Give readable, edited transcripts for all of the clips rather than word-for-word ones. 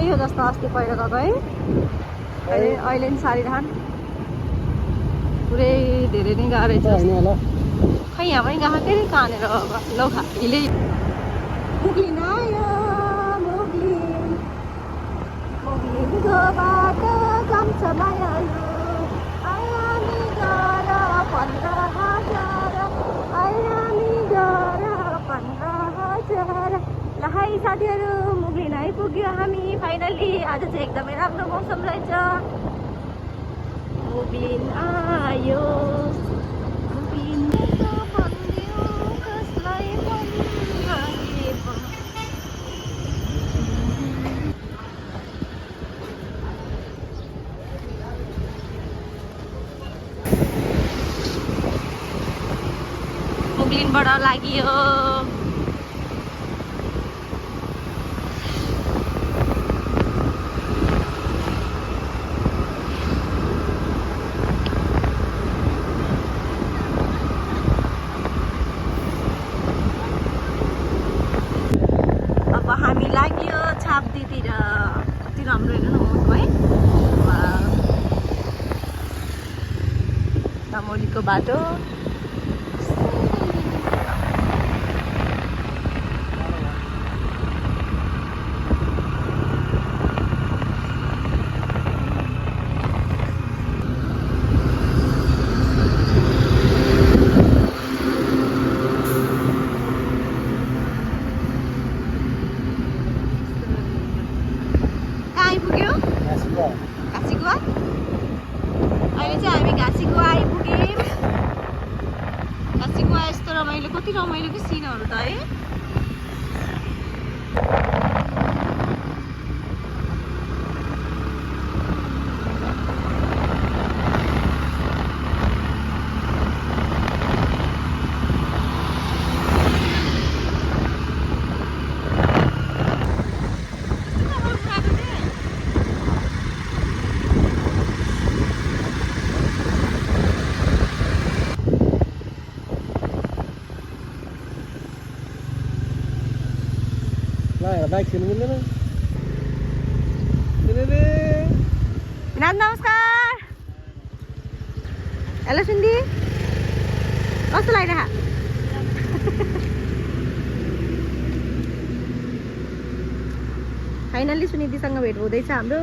हो जस्तो अस्ति पहिरो गएको है। अहिले नि सारिरहन पुरै धेरै नै गाह्रो छ। खै यहाँ पनि गएको फेरि कहाँनिर लौ खा हिले मुग्लिन आयो मुग्लिनको बाटो जान्छ मायालु आयामी गर 15,000 आयामी गर 15,000। ल हाई साथीहरू मुग्लिन आइपुग्यो हामी फाइनली। आज चाहिँ एकदमै राम्रो मौसम रहेछ। मुग्लिन आयो मुग्लिनबाट लाग्यो। अब हामी लाग्यो छाप्दीतिर। कति राम्रो हेर्नु न मौसम है। दमोलीको बाटो घाँसीगुवा। अहिले चाहिँ हामी घाँसीगुवा आइपुग्यौँ। घाँसीगुवा यस्तो रमाइलो, कति रमाइलो कि सिनहरू त है। बाइक खेल्नु मिल्दैन। विनाद नमस्कार। हेलो सुन्दी कस्तो लागिरह? फाइनल्ली सुनिधिसँग भेट हुँदैछ हाम्रो।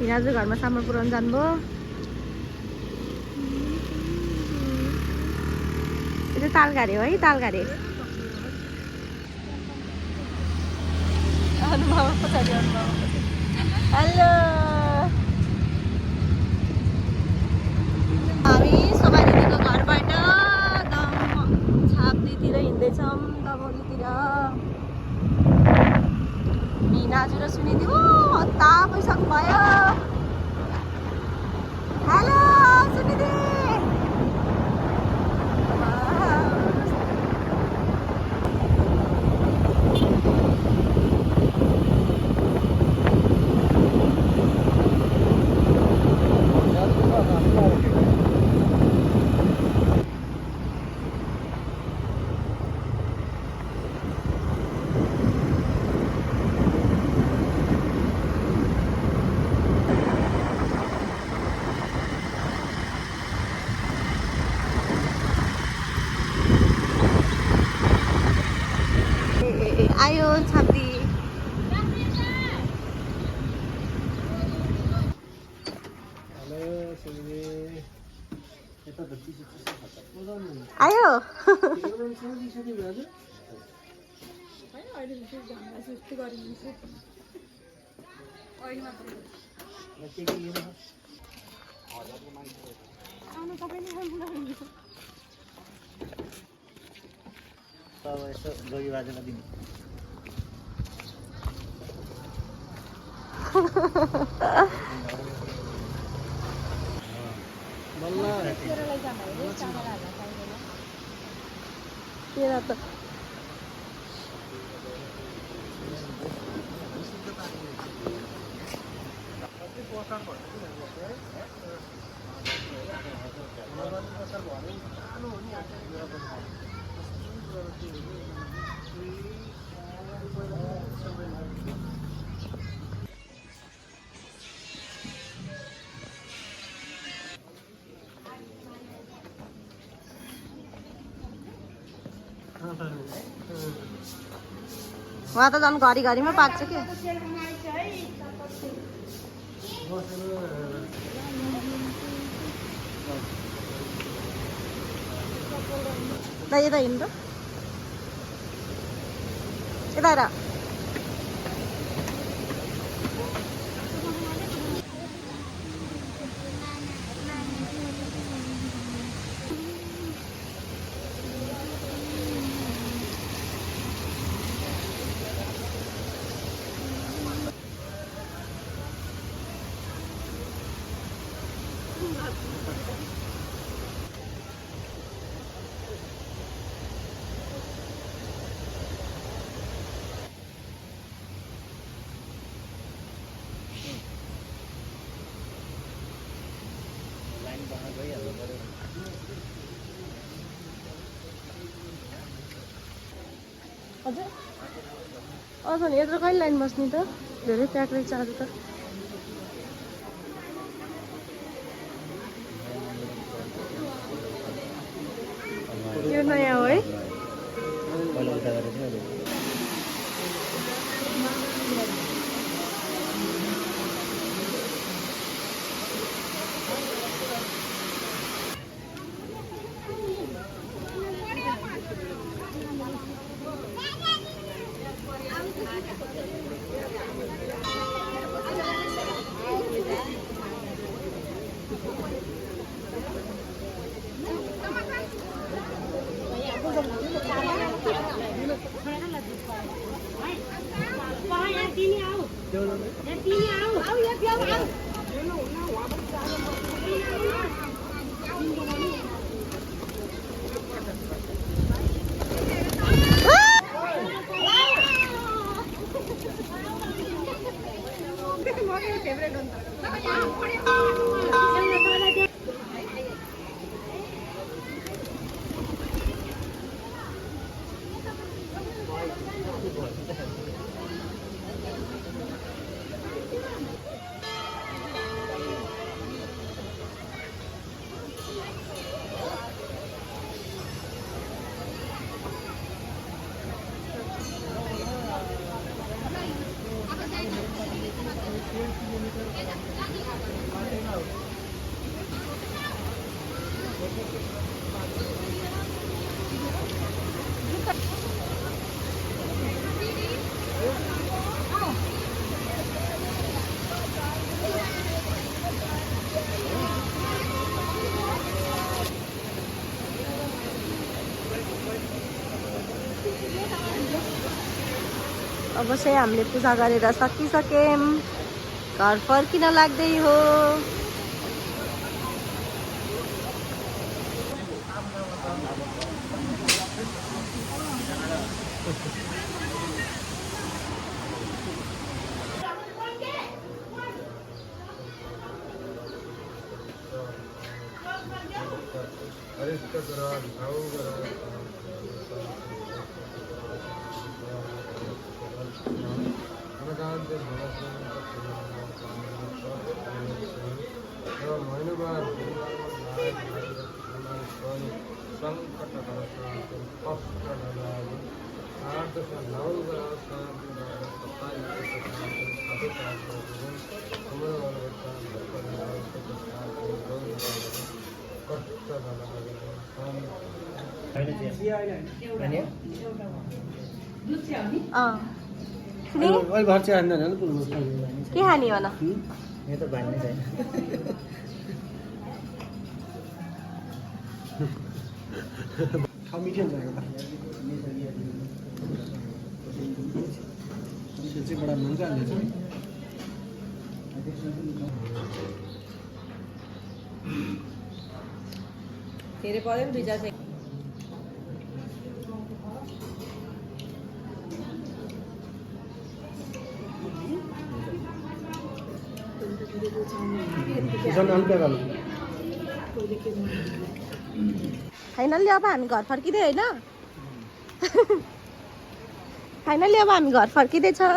विनाजु घरमा सामान पुऱ्याउनु जानुभयो। यो चाहिँ तालघारे हो है, तालघारे। हेलो हामी शोभा दिदीको घरबाट छाप्दीतिर हिँड्दैछौँ दमोलीतिर। मिनाजु र सुनिधि हत्ता भइसक्नु भयो। हेलो सुनिधि। आयो छाप्दी। आयो जोगी बाजेलाई दिनु। तेरा त वहाँ त झन् घरिघरिमा पाक्छ कि ल यता हिँड्नु यता हेर हजुर अझ नि यत्रो कहिले लाइन बस्ने त धेरै प्याक रहेछ आज त यो नयाँ हो है अब चाहिँ हामीले पूजा गरेर सकिसक्यौँ घर फर्किन लाग्दै हो के खाने हो न बड़ा महंगा है तेरे पौधे भी भेजा से फाइनली अब हामी घर फर्किँदै होइन फाइनली अब हामी घर फर्किँदैछौँ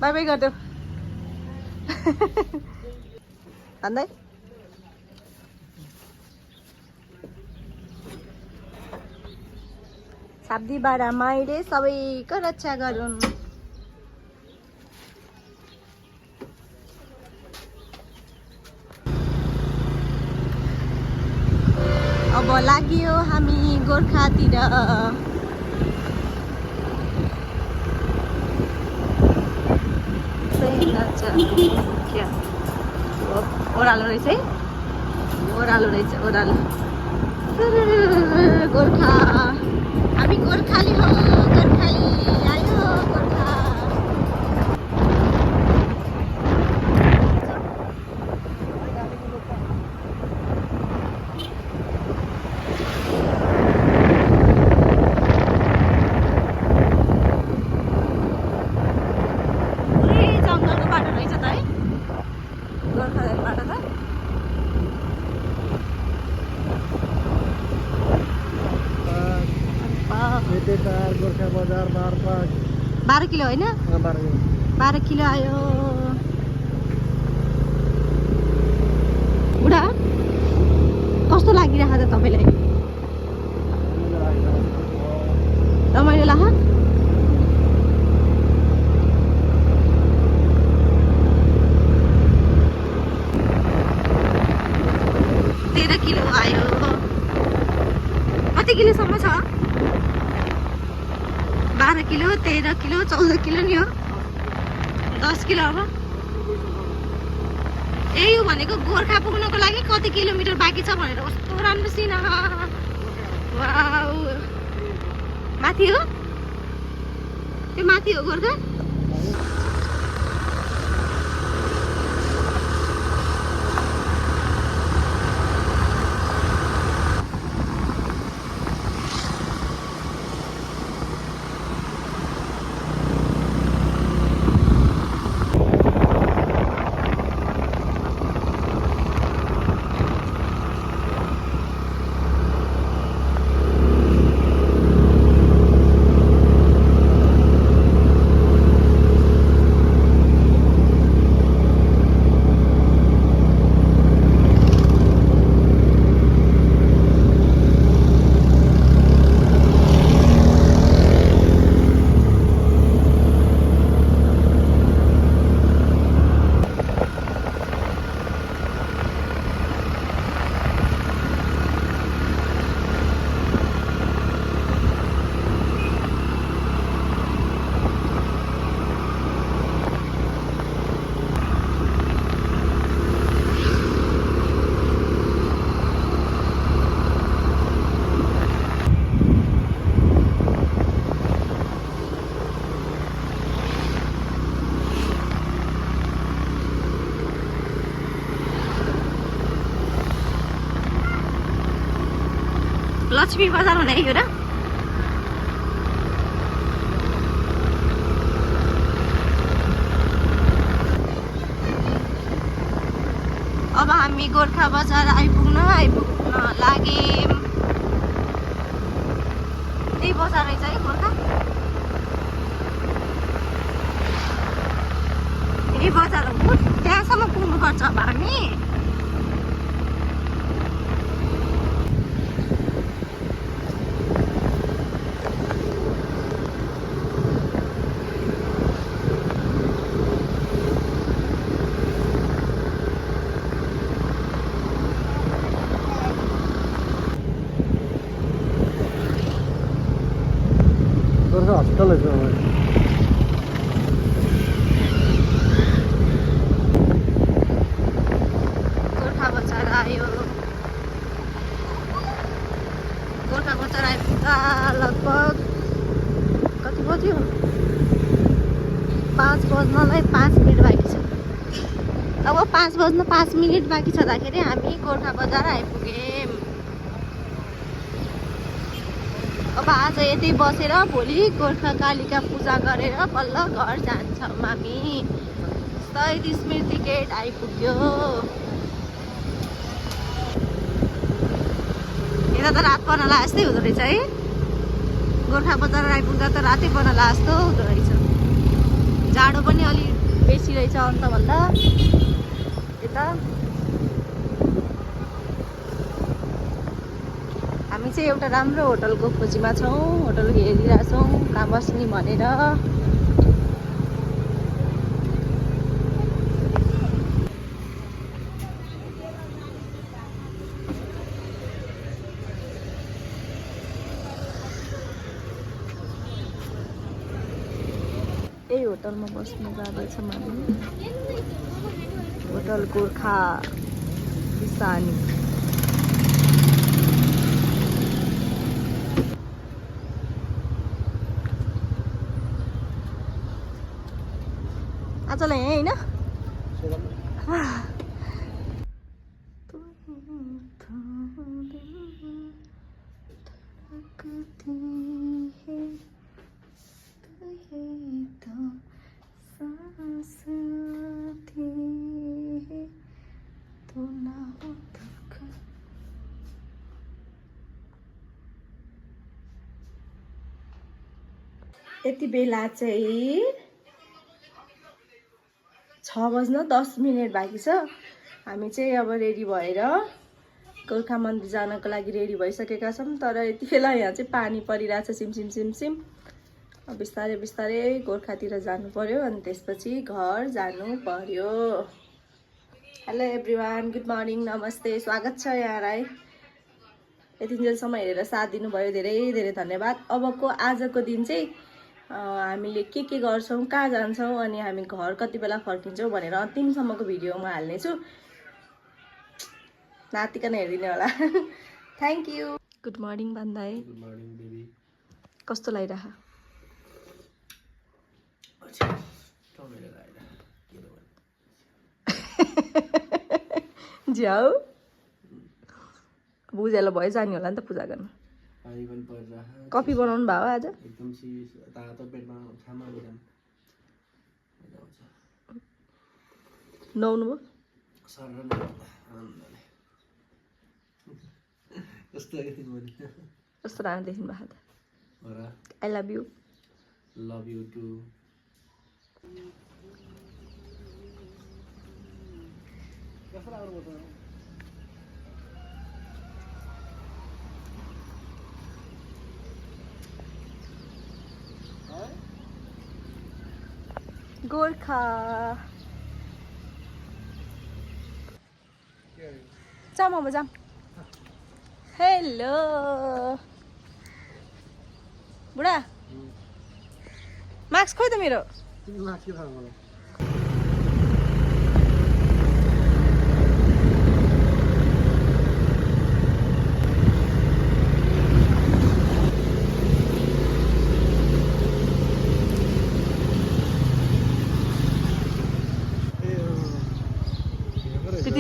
बाई बाई गरिदेऊ भन्दै शाब्दीबाट माइले सबैको रक्षा गरून्। अब लाग्यो हामी गोर्खातिर। ओह्रालो रहेछ है, ओह्रालो रहेछ, ओह्रालो। गोर्खा, हामी गोर्खाली हो, गोर्खाली आयो गोर्खा। जङ्गलको बाटो रहेछ त है, गोर्खाल्यान्ड बाटो त। गोर्खा बजार 12 किलो होइन, 12 किलो आयो। बुढा कस्तो लागिरहेको छ तपाईँलाई? रमाइलो लाग्छ? 13 किलो आयो। कति किलोसम्म छ? 12 किलो, 13 किलो, 14 किलो नि हो, 10 किलो अब। यही हो भनेको, गोर्खा पुग्नको लागि कति किलोमिटर बाँकी छ भनेर। कस्तो राम्रो सिन, वाउ। माथि हो त्यो, माथि हो गोर्खा। लक्ष्मी बजार हुने यो र। अब हामी गोर्खा बजार आइपुग्न लाग्यौं। त्यही बजार रहेछ है गोर्खा, यही बजार हो। त्यहाँसम्म पुग्नुपर्छ अब हामी। हस्पिटल है गोर्खा बजार आयो। गोर्खा बजार आइपुग्दा लगभग कति बज्यो? 5 बज्नलाई 5 मिनट बाँकी छ। अब 5 बज्न 5 मिनट बाँकी छँदाखेरि हामी गोर्खा बजार आइपुग्यौँ। अब आज यतै बसेर भोलि गोर्खा कालिका पूजा गरेर बल्ल घर जान्छौँ हामी। शहीद स्मृति गेट आइपुग्यो। यता त रात पर्नला जस्तै हुँदो रहेछ है। गोर्खा बजार आइपुग्दा त रातै पर्नला जस्तो हुँदो रहेछ। जाडो पनि अलि बेसी रहेछ अन्तभन्दा। यता हामी चाहिँ एउटा राम्रो होटलको खोजीमा छौँ। होटल हेरिरहेछौँ कहाँ बस्ने भनेर। यही होटलमा बस्नु जाँदैछौँ हामी। होटल गोर्खा किसानी। आजलाई यहीँ होइन? यति बेला चाहिँ 6 बज्न 10 मिनट बाँकी छ। हामी चाहिँ अब रेडी भएर गोर्खा मन्दिर जानको लागि रेडी भइसकेका छौँ। तर यति बेला यहाँ चाहिँ पानी परिरहेछ सिमसिम सिमसिम। अब बिस्तारै बिस्तारै गोर्खातिर जानु पर्यो अनि त्यसपछि घर जानु पर्यो। हेलो एभ्रिवान, गुड मर्निङ, नमस्ते, स्वागत छ यहाँलाई। यतिन्जेलसम्म हेरेर साथ दिनुभयो, धेरै धेरै धन्यवाद। अबको आजको दिन चाहिँ हामीले के गर्छौँ, कहाँ जान्छौँ अनि हामी घर कति बेला फर्किन्छौँ भनेर अन्तिमसम्मको भिडियोमा हाल्नेछु। नातिकन हेरिदिने होला। Thank you. गुड मर्निङ भन्दै। Good morning baby. कस्तो लागिरह? झ्याउ बुझेर भयो, जाने होला नि त पूजा गर्न। कफी बनाउनु भयो आज? एकदम तातो पेटमा खामा बिराम नुहाउनु भयो? कस्तो राम्रो देखिनु भएको त। I love you. Love you too. Gorkha जाम अब जाम। हेलो बुढा, मास्क खोइ त मेरो।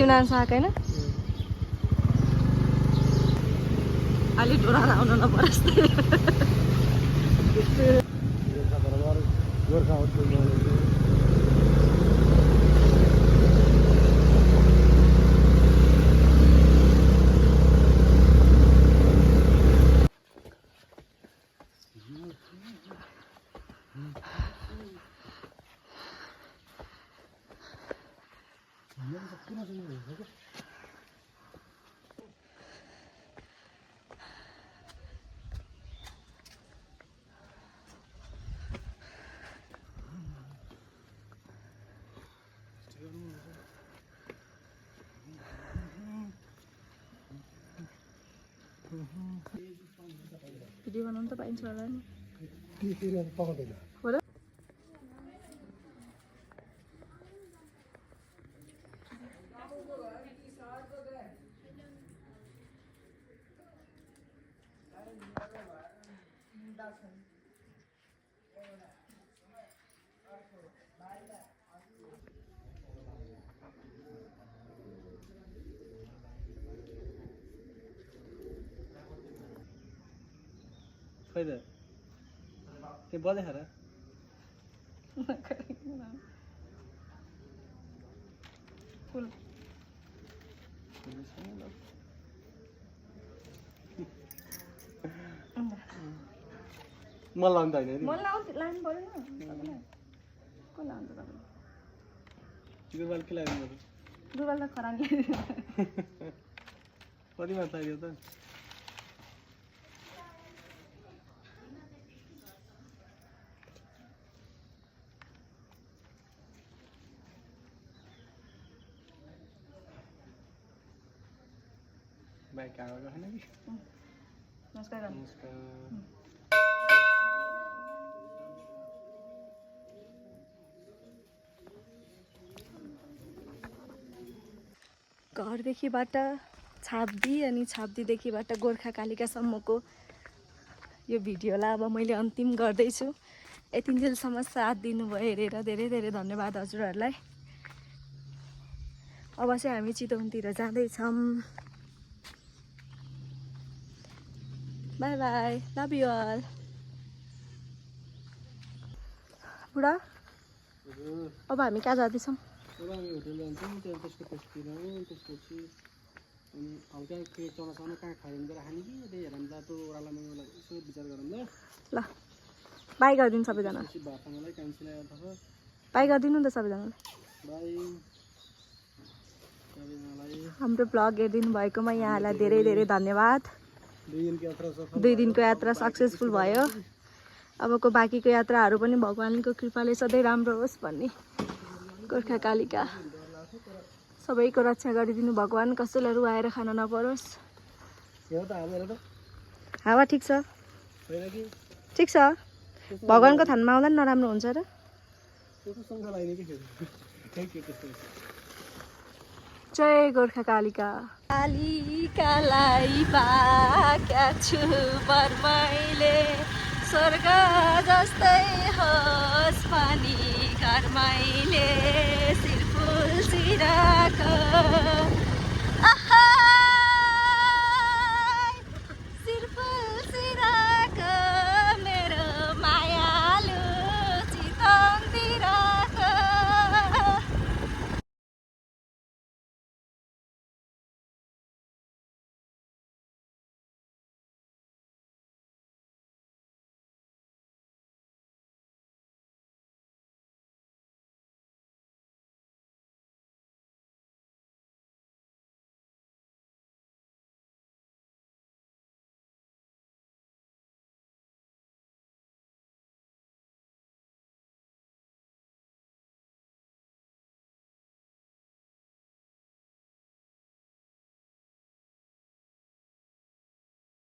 नान साग होइन? अलि ढोरा लाउनु नपरोस्। भिडियो बनाउनु त पाइन्छ होला नि। हो र? खै त के बजे खरा फुल मलाई लानु त होइन मलाई लानु परेन। को लान्छ तपाईँ? दुर्बाल के लाग्यो? दुर्बाल त खरानी कतिमा चाहियो त? बाइक कहाँ गएको छैन कि नमस्कार गर्नु। नमस्कार घरदेखिबाट छाप्दी अनि छाप्दीदेखिबाट गोर्खा कालिकासम्मको यो भिडियोलाई अब मैले अन्तिम गर्दैछु। यतिन्जेलसम्म साथ दिनुभयो हेरेर धेरै धेरै धन्यवाद हजुरहरूलाई। अब चाहिँ हामी चितवनतिर जाँदैछौँ। Bye bye, love you all. बुढा अब हामी कहाँ जाँदैछौँ? अब हामी होटल जान्छौँ त्यहाँदेखि त्यसको टेस्टतिर हो त्यसपछि अनि अब त्यहाँ के चलाउन कहाँ खायो गएर खाने कि त्यही हेरौँ ल त्यो ओह्रालोमा यसो विचार गरौँ ल ल बाई गरिदिनु सबैजना। पछि भातसँगलाई क्यान्सल आएर बाई गरिदिनु नि त सबैजनालाई। बाई सबैजनालाई हाम्रो ब्लग हेरिदिनु भएकोमा यहाँलाई धेरै धेरै धन्यवाद। 2 दिनको यात्रा सफल 2 दिनको यात्रा सक्सेसफुल भयो। अबको बाँकीको यात्राहरू पनि भगवान्को कृपाले सधैँ राम्रो होस् भन्ने गोर्खा कालिका सबैको रक्षा गरिदिनु भगवान्। कसैलाई रुवाएर खान नपरोस्। यो त हालेर त हावा ठिक छ, होइन कि ठिक छ। भगवान्को थानमा आउँदा नि नराम्रो हुन्छ र? त्यस्तो सँगै लाग्ने कि फेरि थ्याङ्क यू त्यस्तो जय गोर्खा कालिका। कालिकालाई पाक्या छु वर मैले, स्वर्ग जस्तै होस् पानी घर मैले, सिरफुल सिराको